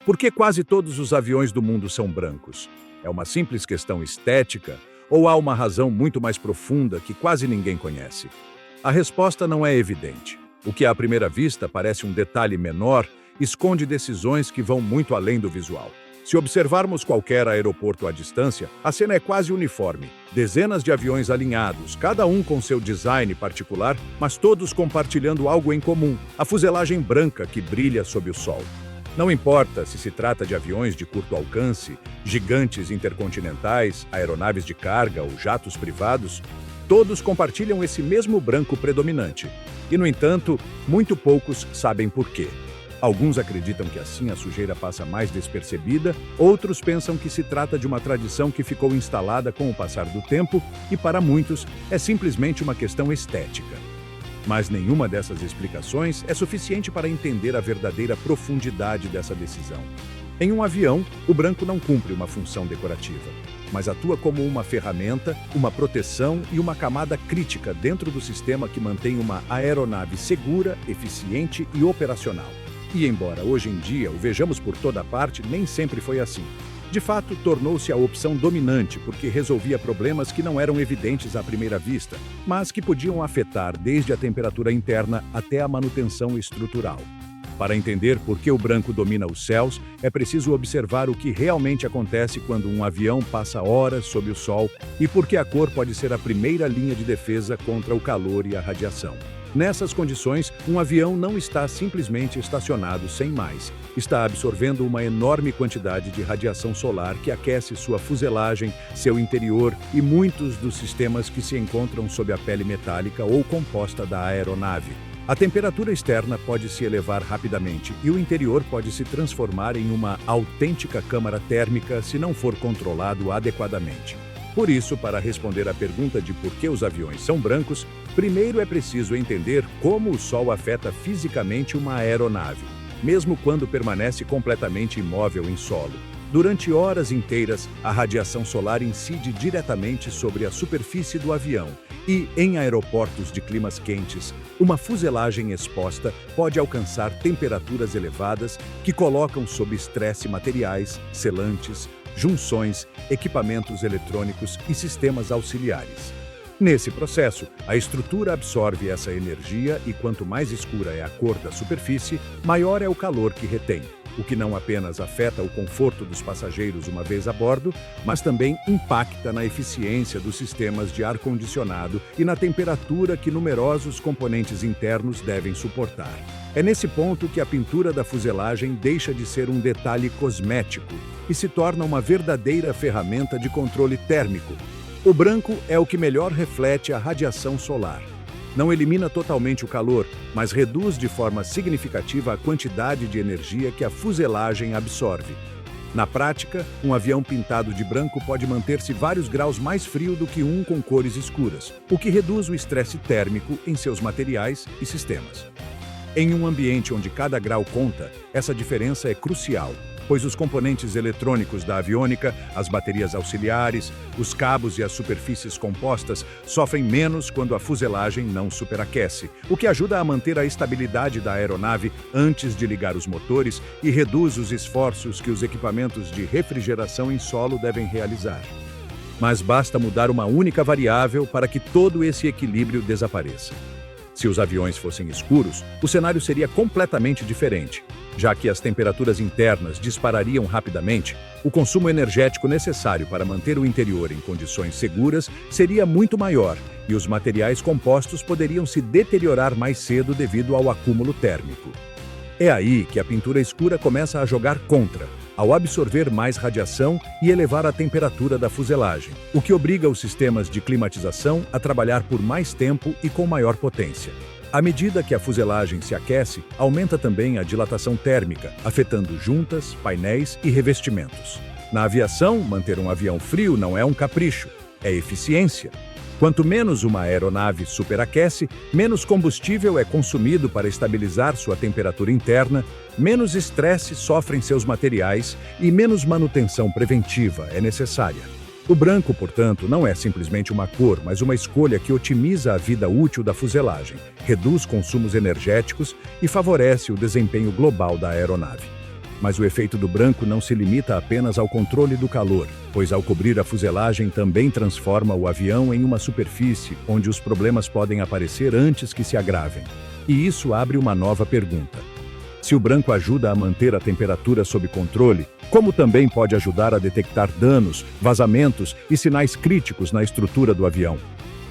Por que quase todos os aviões do mundo são brancos? É uma simples questão estética ou há uma razão muito mais profunda que quase ninguém conhece? A resposta não é evidente. O que à primeira vista parece um detalhe menor esconde decisões que vão muito além do visual. Se observarmos qualquer aeroporto à distância, a cena é quase uniforme. Dezenas de aviões alinhados, cada um com seu design particular, mas todos compartilhando algo em comum: a fuselagem branca que brilha sob o sol. Não importa se se trata de aviões de curto alcance, gigantes intercontinentais, aeronaves de carga ou jatos privados, todos compartilham esse mesmo branco predominante. E, no entanto, muito poucos sabem por quê. Alguns acreditam que assim a sujeira passa mais despercebida, outros pensam que se trata de uma tradição que ficou instalada com o passar do tempo e, para muitos, é simplesmente uma questão estética. Mas nenhuma dessas explicações é suficiente para entender a verdadeira profundidade dessa decisão. Em um avião, o branco não cumpre uma função decorativa, mas atua como uma ferramenta, uma proteção e uma camada crítica dentro do sistema que mantém uma aeronave segura, eficiente e operacional. E embora hoje em dia o vejamos por toda parte, nem sempre foi assim. De fato, tornou-se a opção dominante porque resolvia problemas que não eram evidentes à primeira vista, mas que podiam afetar desde a temperatura interna até a manutenção estrutural. Para entender por que o branco domina os céus, é preciso observar o que realmente acontece quando um avião passa horas sob o sol e por que a cor pode ser a primeira linha de defesa contra o calor e a radiação. Nessas condições, um avião não está simplesmente estacionado sem mais. Está absorvendo uma enorme quantidade de radiação solar que aquece sua fuselagem, seu interior e muitos dos sistemas que se encontram sob a pele metálica ou composta da aeronave. A temperatura externa pode se elevar rapidamente e o interior pode se transformar em uma autêntica câmara térmica se não for controlado adequadamente. Por isso, para responder à pergunta de por que os aviões são brancos, primeiro é preciso entender como o Sol afeta fisicamente uma aeronave, mesmo quando permanece completamente imóvel em solo. Durante horas inteiras, a radiação solar incide diretamente sobre a superfície do avião e, em aeroportos de climas quentes, uma fuselagem exposta pode alcançar temperaturas elevadas que colocam sob estresse materiais, selantes, junções, equipamentos eletrônicos e sistemas auxiliares. Nesse processo, a estrutura absorve essa energia e quanto mais escura é a cor da superfície, maior é o calor que retém, o que não apenas afeta o conforto dos passageiros uma vez a bordo, mas também impacta na eficiência dos sistemas de ar-condicionado e na temperatura que numerosos componentes internos devem suportar. É nesse ponto que a pintura da fuselagem deixa de ser um detalhe cosmético e se torna uma verdadeira ferramenta de controle térmico. O branco é o que melhor reflete a radiação solar. Não elimina totalmente o calor, mas reduz de forma significativa a quantidade de energia que a fuselagem absorve. Na prática, um avião pintado de branco pode manter-se vários graus mais frio do que um com cores escuras, o que reduz o estresse térmico em seus materiais e sistemas. Em um ambiente onde cada grau conta, essa diferença é crucial, pois os componentes eletrônicos da aviônica, as baterias auxiliares, os cabos e as superfícies compostas sofrem menos quando a fuselagem não superaquece, o que ajuda a manter a estabilidade da aeronave antes de ligar os motores e reduz os esforços que os equipamentos de refrigeração em solo devem realizar. Mas basta mudar uma única variável para que todo esse equilíbrio desapareça. Se os aviões fossem escuros, o cenário seria completamente diferente. Já que as temperaturas internas disparariam rapidamente, o consumo energético necessário para manter o interior em condições seguras seria muito maior e os materiais compostos poderiam se deteriorar mais cedo devido ao acúmulo térmico. É aí que a pintura escura começa a jogar contra, ao absorver mais radiação e elevar a temperatura da fuselagem, o que obriga os sistemas de climatização a trabalhar por mais tempo e com maior potência. À medida que a fuselagem se aquece, aumenta também a dilatação térmica, afetando juntas, painéis e revestimentos. Na aviação, manter um avião frio não é um capricho, é eficiência. Quanto menos uma aeronave superaquece, menos combustível é consumido para estabilizar sua temperatura interna, menos estresse sofrem seus materiais e menos manutenção preventiva é necessária. O branco, portanto, não é simplesmente uma cor, mas uma escolha que otimiza a vida útil da fuselagem, reduz consumos energéticos e favorece o desempenho global da aeronave. Mas o efeito do branco não se limita apenas ao controle do calor, pois ao cobrir a fuselagem também transforma o avião em uma superfície onde os problemas podem aparecer antes que se agravem. E isso abre uma nova pergunta. Se o branco ajuda a manter a temperatura sob controle, como também pode ajudar a detectar danos, vazamentos e sinais críticos na estrutura do avião?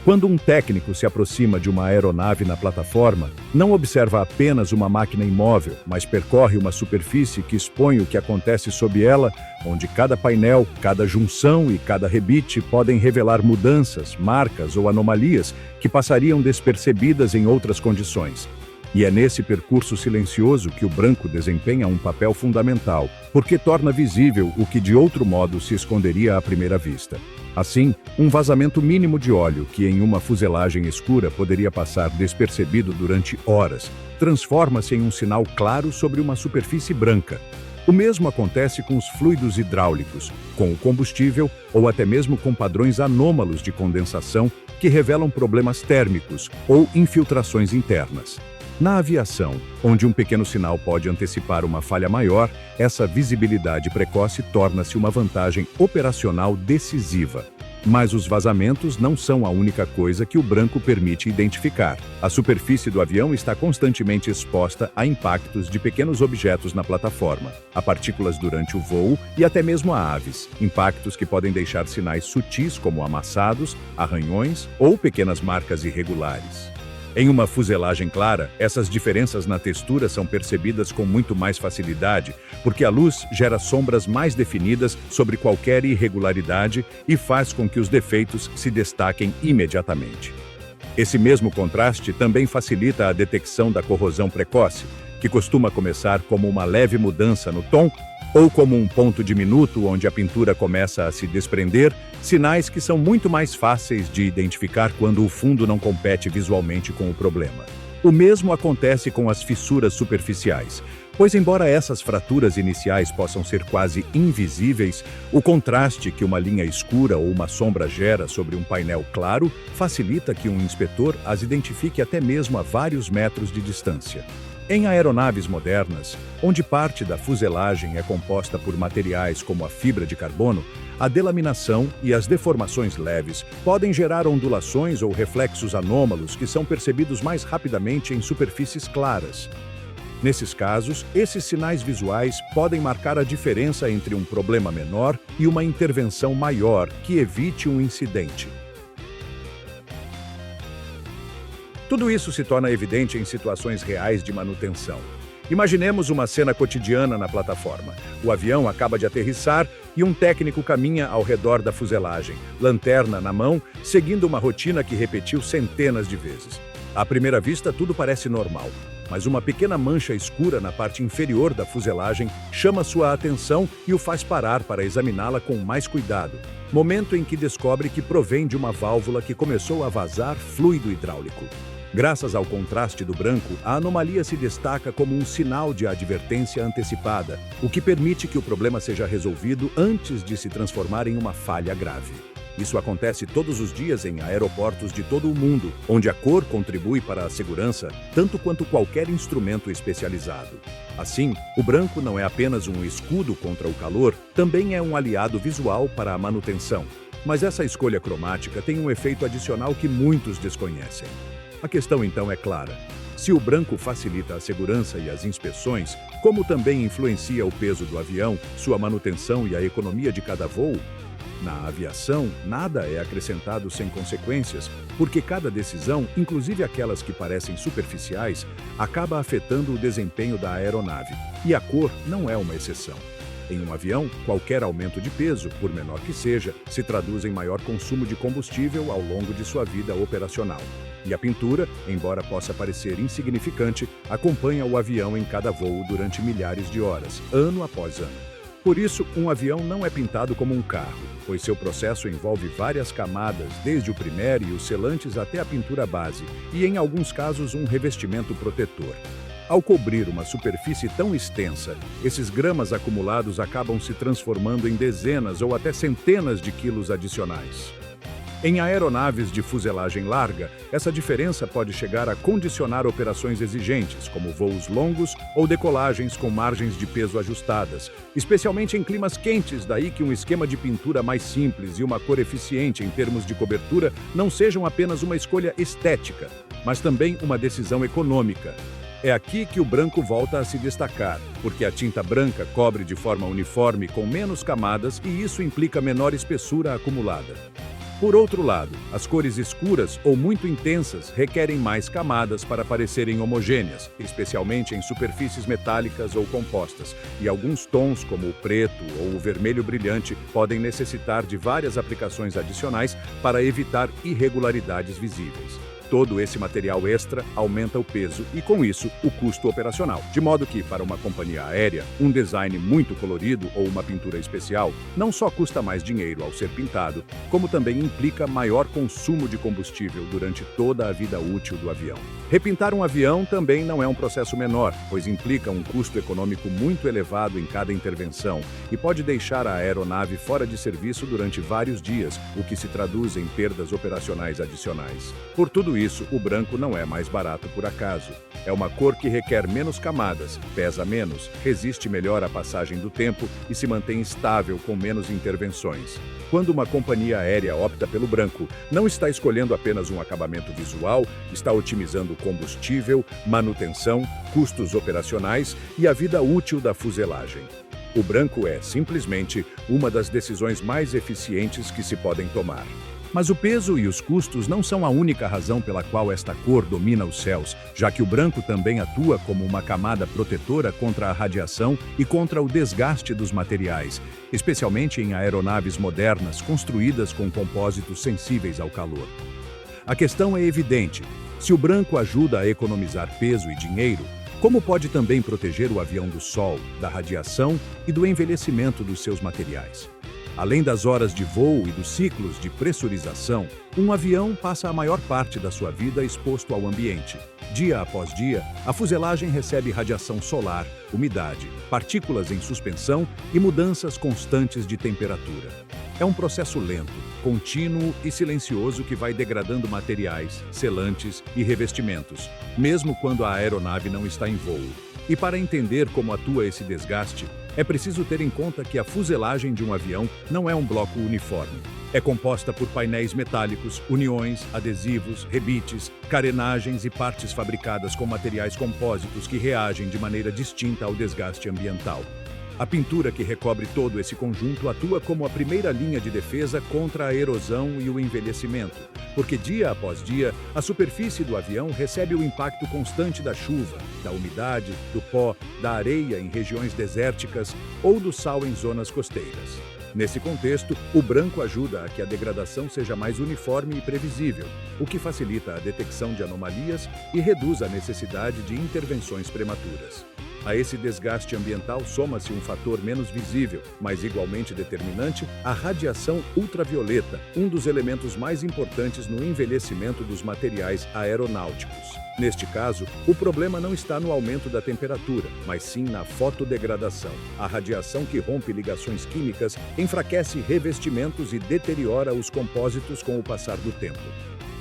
Quando um técnico se aproxima de uma aeronave na plataforma, não observa apenas uma máquina imóvel, mas percorre uma superfície que expõe o que acontece sob ela, onde cada painel, cada junção e cada rebite podem revelar mudanças, marcas ou anomalias que passariam despercebidas em outras condições. E é nesse percurso silencioso que o branco desempenha um papel fundamental, porque torna visível o que de outro modo se esconderia à primeira vista. Assim, um vazamento mínimo de óleo que em uma fuselagem escura poderia passar despercebido durante horas, transforma-se em um sinal claro sobre uma superfície branca. O mesmo acontece com os fluidos hidráulicos, com o combustível ou até mesmo com padrões anômalos de condensação que revelam problemas térmicos ou infiltrações internas. Na aviação, onde um pequeno sinal pode antecipar uma falha maior, essa visibilidade precoce torna-se uma vantagem operacional decisiva. Mas os vazamentos não são a única coisa que o branco permite identificar. A superfície do avião está constantemente exposta a impactos de pequenos objetos na plataforma, a partículas durante o voo e até mesmo a aves, impactos que podem deixar sinais sutis como amassados, arranhões ou pequenas marcas irregulares. Em uma fuselagem clara, essas diferenças na textura são percebidas com muito mais facilidade, porque a luz gera sombras mais definidas sobre qualquer irregularidade e faz com que os defeitos se destaquem imediatamente. Esse mesmo contraste também facilita a detecção da corrosão precoce, que costuma começar como uma leve mudança no tom ou como um ponto diminuto onde a pintura começa a se desprender, sinais que são muito mais fáceis de identificar quando o fundo não compete visualmente com o problema. O mesmo acontece com as fissuras superficiais, pois embora essas fraturas iniciais possam ser quase invisíveis, o contraste que uma linha escura ou uma sombra gera sobre um painel claro facilita que um inspetor as identifique até mesmo a vários metros de distância. Em aeronaves modernas, onde parte da fuselagem é composta por materiais como a fibra de carbono, a delaminação e as deformações leves podem gerar ondulações ou reflexos anômalos que são percebidos mais rapidamente em superfícies claras. Nesses casos, esses sinais visuais podem marcar a diferença entre um problema menor e uma intervenção maior que evite um incidente. Tudo isso se torna evidente em situações reais de manutenção. Imaginemos uma cena cotidiana na plataforma. O avião acaba de aterrissar e um técnico caminha ao redor da fuselagem, lanterna na mão, seguindo uma rotina que repetiu centenas de vezes. À primeira vista, tudo parece normal, mas uma pequena mancha escura na parte inferior da fuselagem chama sua atenção e o faz parar para examiná-la com mais cuidado. Momento em que descobre que provém de uma válvula que começou a vazar fluido hidráulico. Graças ao contraste do branco, a anomalia se destaca como um sinal de advertência antecipada, o que permite que o problema seja resolvido antes de se transformar em uma falha grave. Isso acontece todos os dias em aeroportos de todo o mundo, onde a cor contribui para a segurança tanto quanto qualquer instrumento especializado. Assim, o branco não é apenas um escudo contra o calor, também é um aliado visual para a manutenção. Mas essa escolha cromática tem um efeito adicional que muitos desconhecem. A questão então é clara. Se o branco facilita a segurança e as inspeções, como também influencia o peso do avião, sua manutenção e a economia de cada voo? Na aviação, nada é acrescentado sem consequências, porque cada decisão, inclusive aquelas que parecem superficiais, acaba afetando o desempenho da aeronave. E a cor não é uma exceção. Em um avião, qualquer aumento de peso, por menor que seja, se traduz em maior consumo de combustível ao longo de sua vida operacional. E a pintura, embora possa parecer insignificante, acompanha o avião em cada voo durante milhares de horas, ano após ano. Por isso, um avião não é pintado como um carro, pois seu processo envolve várias camadas, desde o primério e os selantes até a pintura base, e em alguns casos um revestimento protetor. Ao cobrir uma superfície tão extensa, esses gramas acumulados acabam se transformando em dezenas ou até centenas de quilos adicionais. Em aeronaves de fuselagem larga, essa diferença pode chegar a condicionar operações exigentes, como voos longos ou decolagens com margens de peso ajustadas, especialmente em climas quentes, daí que um esquema de pintura mais simples e uma cor eficiente em termos de cobertura não sejam apenas uma escolha estética, mas também uma decisão econômica. É aqui que o branco volta a se destacar, porque a tinta branca cobre de forma uniforme com menos camadas e isso implica menor espessura acumulada. Por outro lado, as cores escuras ou muito intensas requerem mais camadas para parecerem homogêneas, especialmente em superfícies metálicas ou compostas, e alguns tons, como o preto ou o vermelho brilhante, podem necessitar de várias aplicações adicionais para evitar irregularidades visíveis. Todo esse material extra aumenta o peso e, com isso, o custo operacional. De modo que, para uma companhia aérea, um design muito colorido ou uma pintura especial não só custa mais dinheiro ao ser pintado, como também implica maior consumo de combustível durante toda a vida útil do avião. Repintar um avião também não é um processo menor, pois implica um custo econômico muito elevado em cada intervenção e pode deixar a aeronave fora de serviço durante vários dias, o que se traduz em perdas operacionais adicionais. Por tudo isso, o branco não é mais barato por acaso. É uma cor que requer menos camadas, pesa menos, resiste melhor à passagem do tempo e se mantém estável com menos intervenções. Quando uma companhia aérea opta pelo branco, não está escolhendo apenas um acabamento visual, está otimizando combustível, manutenção, custos operacionais e a vida útil da fuselagem. O branco é, simplesmente, uma das decisões mais eficientes que se podem tomar. Mas o peso e os custos não são a única razão pela qual esta cor domina os céus, já que o branco também atua como uma camada protetora contra a radiação e contra o desgaste dos materiais, especialmente em aeronaves modernas construídas com compósitos sensíveis ao calor. A questão é evidente: se o branco ajuda a economizar peso e dinheiro, como pode também proteger o avião do sol, da radiação e do envelhecimento dos seus materiais? Além das horas de voo e dos ciclos de pressurização, um avião passa a maior parte da sua vida exposto ao ambiente. Dia após dia, a fuselagem recebe radiação solar, umidade, partículas em suspensão e mudanças constantes de temperatura. É um processo lento, contínuo e silencioso que vai degradando materiais, selantes e revestimentos, mesmo quando a aeronave não está em voo. E para entender como atua esse desgaste, é preciso ter em conta que a fuselagem de um avião não é um bloco uniforme. É composta por painéis metálicos, uniões, adesivos, rebites, carenagens e partes fabricadas com materiais compósitos que reagem de maneira distinta ao desgaste ambiental. A pintura que recobre todo esse conjunto atua como a primeira linha de defesa contra a erosão e o envelhecimento, porque dia após dia, a superfície do avião recebe o impacto constante da chuva, da umidade, do pó, da areia em regiões desérticas ou do sal em zonas costeiras. Nesse contexto, o branco ajuda a que a degradação seja mais uniforme e previsível, o que facilita a detecção de anomalias e reduz a necessidade de intervenções prematuras. A esse desgaste ambiental soma-se um fator menos visível, mas igualmente determinante, a radiação ultravioleta, um dos elementos mais importantes no envelhecimento dos materiais aeronáuticos. Neste caso, o problema não está no aumento da temperatura, mas sim na fotodegradação. A radiação que rompe ligações químicas enfraquece revestimentos e deteriora os compósitos com o passar do tempo.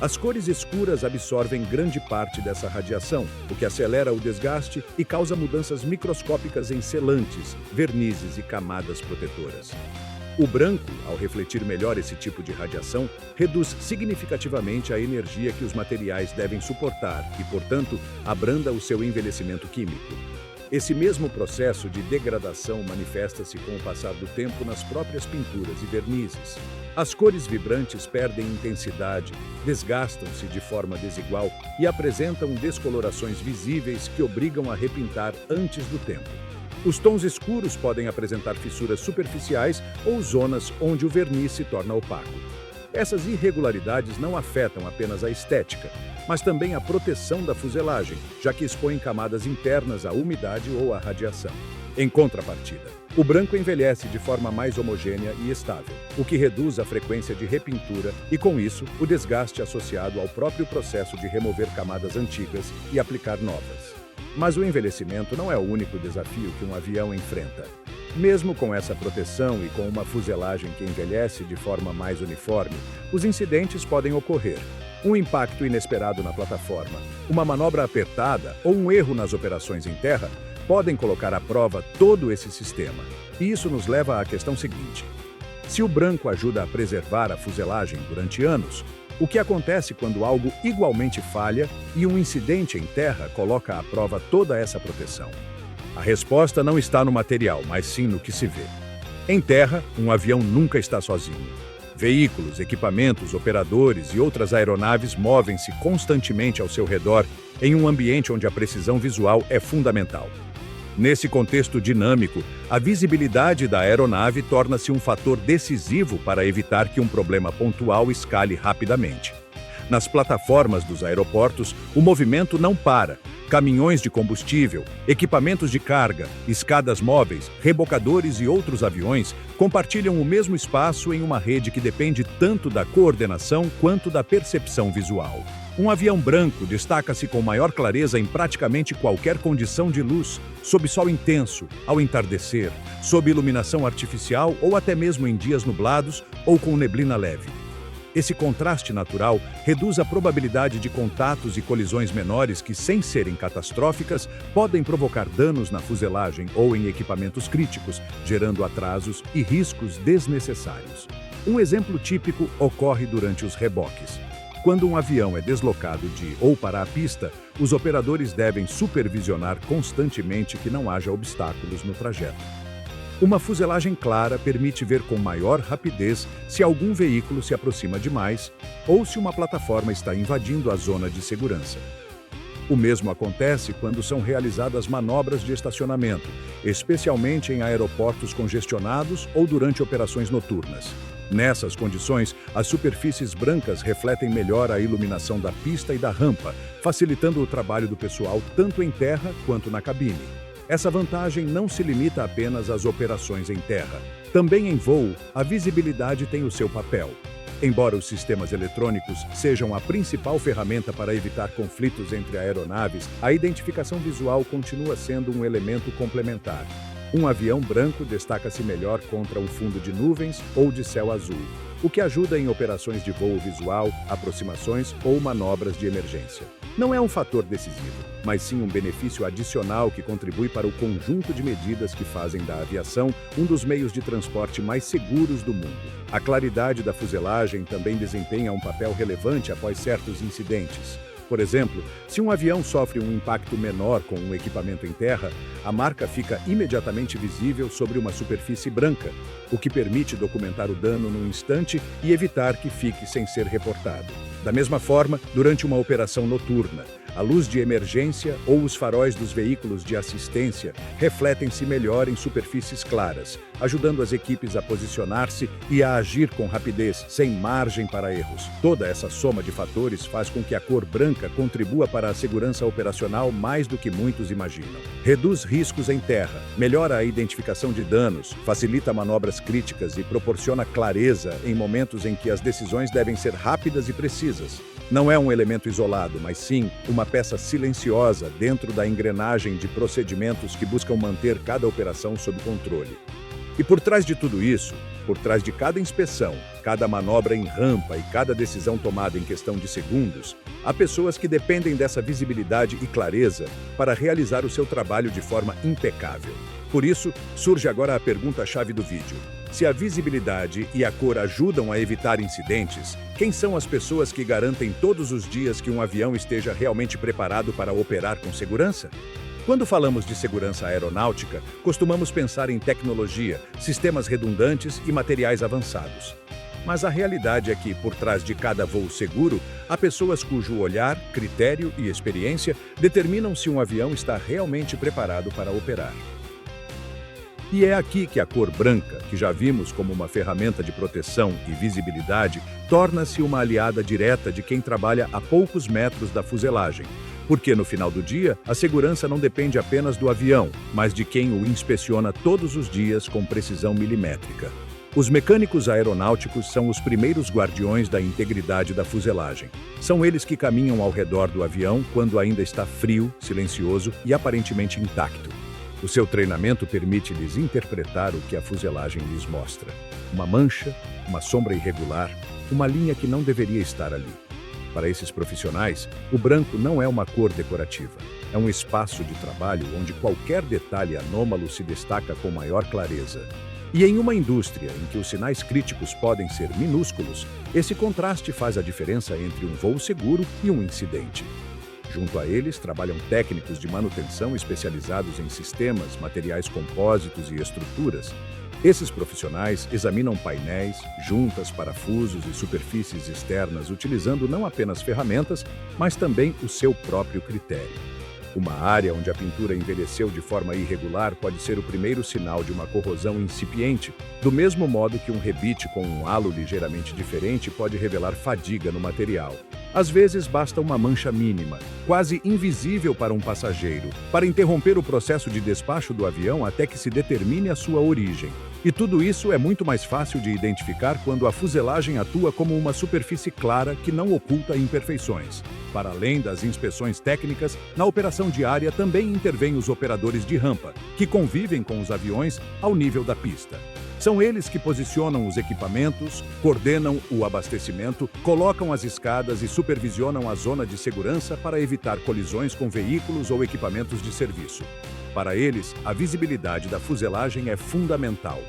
As cores escuras absorvem grande parte dessa radiação, o que acelera o desgaste e causa mudanças microscópicas em selantes, vernizes e camadas protetoras. O branco, ao refletir melhor esse tipo de radiação, reduz significativamente a energia que os materiais devem suportar e, portanto, abranda o seu envelhecimento químico. Esse mesmo processo de degradação manifesta-se com o passar do tempo nas próprias pinturas e vernizes. As cores vibrantes perdem intensidade, desgastam-se de forma desigual e apresentam descolorações visíveis que obrigam a repintar antes do tempo. Os tons escuros podem apresentar fissuras superficiais ou zonas onde o verniz se torna opaco. Essas irregularidades não afetam apenas a estética, mas também a proteção da fuselagem, já que expõem camadas internas à umidade ou à radiação. Em contrapartida, o branco envelhece de forma mais homogênea e estável, o que reduz a frequência de repintura e, com isso, o desgaste associado ao próprio processo de remover camadas antigas e aplicar novas. Mas o envelhecimento não é o único desafio que um avião enfrenta. Mesmo com essa proteção e com uma fuselagem que envelhece de forma mais uniforme, os incidentes podem ocorrer. Um impacto inesperado na plataforma, uma manobra apertada ou um erro nas operações em terra podem colocar à prova todo esse sistema. E isso nos leva à questão seguinte: se o branco ajuda a preservar a fuselagem durante anos, o que acontece quando algo igualmente falha e um incidente em terra coloca à prova toda essa proteção? A resposta não está no material, mas sim no que se vê. Em terra, um avião nunca está sozinho. Veículos, equipamentos, operadores e outras aeronaves movem-se constantemente ao seu redor em um ambiente onde a precisão visual é fundamental. Nesse contexto dinâmico, a visibilidade da aeronave torna-se um fator decisivo para evitar que um problema pontual escale rapidamente. Nas plataformas dos aeroportos, o movimento não para. Caminhões de combustível, equipamentos de carga, escadas móveis, rebocadores e outros aviões compartilham o mesmo espaço em uma rede que depende tanto da coordenação quanto da percepção visual. Um avião branco destaca-se com maior clareza em praticamente qualquer condição de luz, sob sol intenso, ao entardecer, sob iluminação artificial ou até mesmo em dias nublados ou com neblina leve. Esse contraste natural reduz a probabilidade de contatos e colisões menores que, sem serem catastróficas, podem provocar danos na fuselagem ou em equipamentos críticos, gerando atrasos e riscos desnecessários. Um exemplo típico ocorre durante os reboques. Quando um avião é deslocado de ou para a pista, os operadores devem supervisionar constantemente que não haja obstáculos no trajeto. Uma fuselagem clara permite ver com maior rapidez se algum veículo se aproxima demais ou se uma plataforma está invadindo a zona de segurança. O mesmo acontece quando são realizadas manobras de estacionamento, especialmente em aeroportos congestionados ou durante operações noturnas. Nessas condições, as superfícies brancas refletem melhor a iluminação da pista e da rampa, facilitando o trabalho do pessoal tanto em terra quanto na cabine. Essa vantagem não se limita apenas às operações em terra. Também em voo, a visibilidade tem o seu papel. Embora os sistemas eletrônicos sejam a principal ferramenta para evitar conflitos entre aeronaves, a identificação visual continua sendo um elemento complementar. Um avião branco destaca-se melhor contra um fundo de nuvens ou de céu azul, o que ajuda em operações de voo visual, aproximações ou manobras de emergência. Não é um fator decisivo, mas sim um benefício adicional que contribui para o conjunto de medidas que fazem da aviação um dos meios de transporte mais seguros do mundo. A claridade da fuselagem também desempenha um papel relevante após certos incidentes. Por exemplo, se um avião sofre um impacto menor com um equipamento em terra, a marca fica imediatamente visível sobre uma superfície branca, o que permite documentar o dano num instante e evitar que fique sem ser reportado. Da mesma forma, durante uma operação noturna, a luz de emergência ou os faróis dos veículos de assistência refletem-se melhor em superfícies claras, ajudando as equipes a posicionar-se e a agir com rapidez, sem margem para erros. Toda essa soma de fatores faz com que a cor branca contribua para a segurança operacional mais do que muitos imaginam. Reduz riscos em terra, melhora a identificação de danos, facilita manobras críticas e proporciona clareza em momentos em que as decisões devem ser rápidas e precisas. Não é um elemento isolado, mas sim uma peça silenciosa dentro da engrenagem de procedimentos que buscam manter cada operação sob controle. E por trás de tudo isso, por trás de cada inspeção, cada manobra em rampa e cada decisão tomada em questão de segundos, há pessoas que dependem dessa visibilidade e clareza para realizar o seu trabalho de forma impecável. Por isso, surge agora a pergunta-chave do vídeo. Se a visibilidade e a cor ajudam a evitar incidentes, quem são as pessoas que garantem todos os dias que um avião esteja realmente preparado para operar com segurança? Quando falamos de segurança aeronáutica, costumamos pensar em tecnologia, sistemas redundantes e materiais avançados. Mas a realidade é que, por trás de cada voo seguro, há pessoas cujo olhar, critério e experiência determinam se um avião está realmente preparado para operar. E é aqui que a cor branca, que já vimos como uma ferramenta de proteção e visibilidade, torna-se uma aliada direta de quem trabalha a poucos metros da fuselagem. Porque, no final do dia, a segurança não depende apenas do avião, mas de quem o inspeciona todos os dias com precisão milimétrica. Os mecânicos aeronáuticos são os primeiros guardiões da integridade da fuselagem. São eles que caminham ao redor do avião quando ainda está frio, silencioso e aparentemente intacto. O seu treinamento permite-lhes interpretar o que a fuselagem lhes mostra. Uma mancha, uma sombra irregular, uma linha que não deveria estar ali. Para esses profissionais, o branco não é uma cor decorativa. É um espaço de trabalho onde qualquer detalhe anômalo se destaca com maior clareza. E em uma indústria em que os sinais críticos podem ser minúsculos, esse contraste faz a diferença entre um voo seguro e um incidente. Junto a eles, trabalham técnicos de manutenção especializados em sistemas, materiais compósitos e estruturas. Esses profissionais examinam painéis, juntas, parafusos e superfícies externas utilizando não apenas ferramentas, mas também o seu próprio critério. Uma área onde a pintura envelheceu de forma irregular pode ser o primeiro sinal de uma corrosão incipiente, do mesmo modo que um rebite com um halo ligeiramente diferente pode revelar fadiga no material. Às vezes basta uma mancha mínima, quase invisível para um passageiro, para interromper o processo de despacho do avião até que se determine a sua origem. E tudo isso é muito mais fácil de identificar quando a fuselagem atua como uma superfície clara que não oculta imperfeições. Para além das inspeções técnicas, na operação diária também intervêm os operadores de rampa, que convivem com os aviões ao nível da pista. São eles que posicionam os equipamentos, coordenam o abastecimento, colocam as escadas e supervisionam a zona de segurança para evitar colisões com veículos ou equipamentos de serviço. Para eles, a visibilidade da fuselagem é fundamental.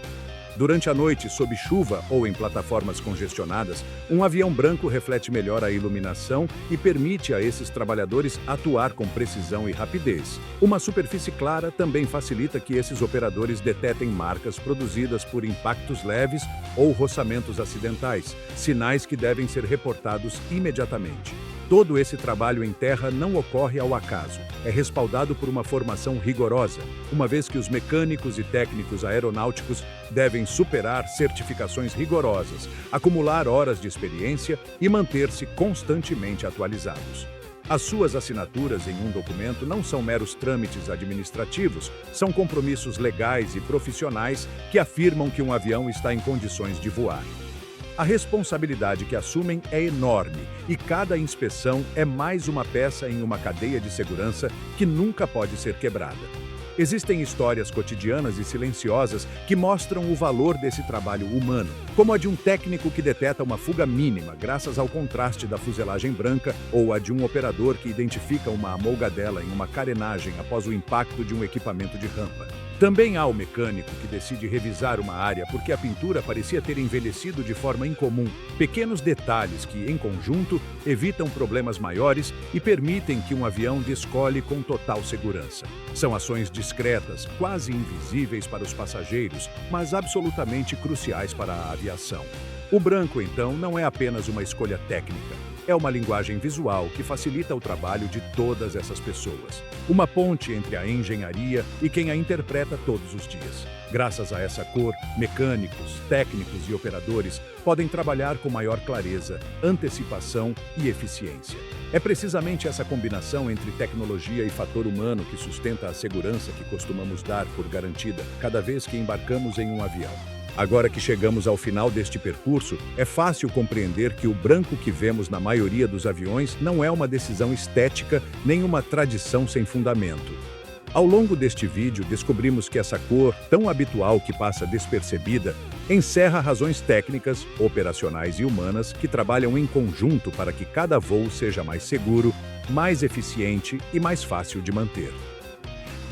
Durante a noite, sob chuva ou em plataformas congestionadas, um avião branco reflete melhor a iluminação e permite a esses trabalhadores atuar com precisão e rapidez. Uma superfície clara também facilita que esses operadores detetem marcas produzidas por impactos leves ou roçamentos acidentais, sinais que devem ser reportados imediatamente. Todo esse trabalho em terra não ocorre ao acaso. É respaldado por uma formação rigorosa, uma vez que os mecânicos e técnicos aeronáuticos devem superar certificações rigorosas, acumular horas de experiência e manter-se constantemente atualizados. As suas assinaturas em um documento não são meros trâmites administrativos, são compromissos legais e profissionais que afirmam que um avião está em condições de voar. A responsabilidade que assumem é enorme e cada inspeção é mais uma peça em uma cadeia de segurança que nunca pode ser quebrada. Existem histórias cotidianas e silenciosas que mostram o valor desse trabalho humano, como a de um técnico que deteta uma fuga mínima graças ao contraste da fuselagem branca ou a de um operador que identifica uma amolgadela em uma carenagem após o impacto de um equipamento de rampa. Também há o mecânico que decide revisar uma área porque a pintura parecia ter envelhecido de forma incomum. Pequenos detalhes que, em conjunto, evitam problemas maiores e permitem que um avião descole com total segurança. São ações discretas, quase invisíveis para os passageiros, mas absolutamente cruciais para a aviação. O branco, então, não é apenas uma escolha técnica. É uma linguagem visual que facilita o trabalho de todas essas pessoas. Uma ponte entre a engenharia e quem a interpreta todos os dias. Graças a essa cor, mecânicos, técnicos e operadores podem trabalhar com maior clareza, antecipação e eficiência. É precisamente essa combinação entre tecnologia e fator humano que sustenta a segurança que costumamos dar por garantida cada vez que embarcamos em um avião. Agora que chegamos ao final deste percurso, é fácil compreender que o branco que vemos na maioria dos aviões não é uma decisão estética nem uma tradição sem fundamento. Ao longo deste vídeo, descobrimos que essa cor, tão habitual que passa despercebida, encerra razões técnicas, operacionais e humanas que trabalham em conjunto para que cada voo seja mais seguro, mais eficiente e mais fácil de manter.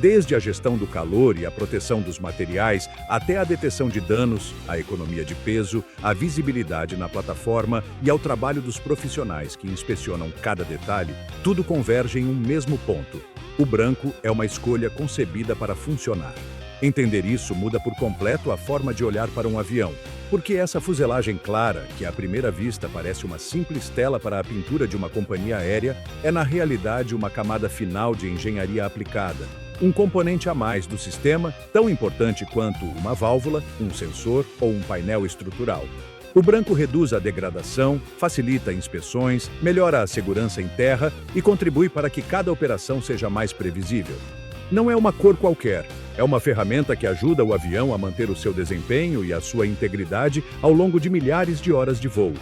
Desde a gestão do calor e a proteção dos materiais, até a detecção de danos, a economia de peso, a visibilidade na plataforma e ao trabalho dos profissionais que inspecionam cada detalhe, tudo converge em um mesmo ponto. O branco é uma escolha concebida para funcionar. Entender isso muda por completo a forma de olhar para um avião, porque essa fuselagem clara, que à primeira vista parece uma simples tela para a pintura de uma companhia aérea, é na realidade uma camada final de engenharia aplicada. Um componente a mais do sistema, tão importante quanto uma válvula, um sensor ou um painel estrutural. O branco reduz a degradação, facilita inspeções, melhora a segurança em terra e contribui para que cada operação seja mais previsível. Não é uma cor qualquer, é uma ferramenta que ajuda o avião a manter o seu desempenho e a sua integridade ao longo de milhares de horas de voo.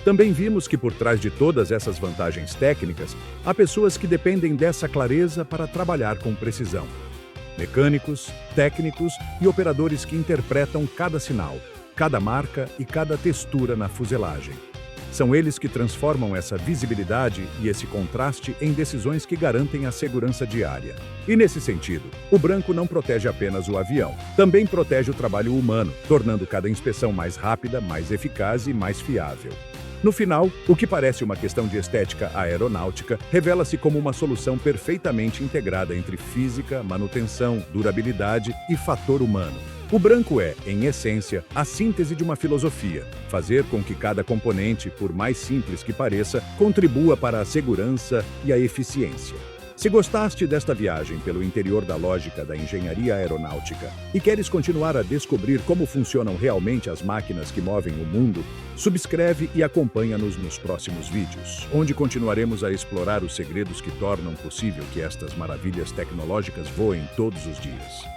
Também vimos que por trás de todas essas vantagens técnicas, há pessoas que dependem dessa clareza para trabalhar com precisão. Mecânicos, técnicos e operadores que interpretam cada sinal, cada marca e cada textura na fuselagem. São eles que transformam essa visibilidade e esse contraste em decisões que garantem a segurança diária. E nesse sentido, o branco não protege apenas o avião, também protege o trabalho humano, tornando cada inspeção mais rápida, mais eficaz e mais fiável. No final, o que parece uma questão de estética aeronáutica revela-se como uma solução perfeitamente integrada entre física, manutenção, durabilidade e fator humano. O branco é, em essência, a síntese de uma filosofia: fazer com que cada componente, por mais simples que pareça, contribua para a segurança e a eficiência. Se gostaste desta viagem pelo interior da lógica da engenharia aeronáutica e queres continuar a descobrir como funcionam realmente as máquinas que movem o mundo, subscreve e acompanha-nos nos próximos vídeos, onde continuaremos a explorar os segredos que tornam possível que estas maravilhas tecnológicas voem todos os dias.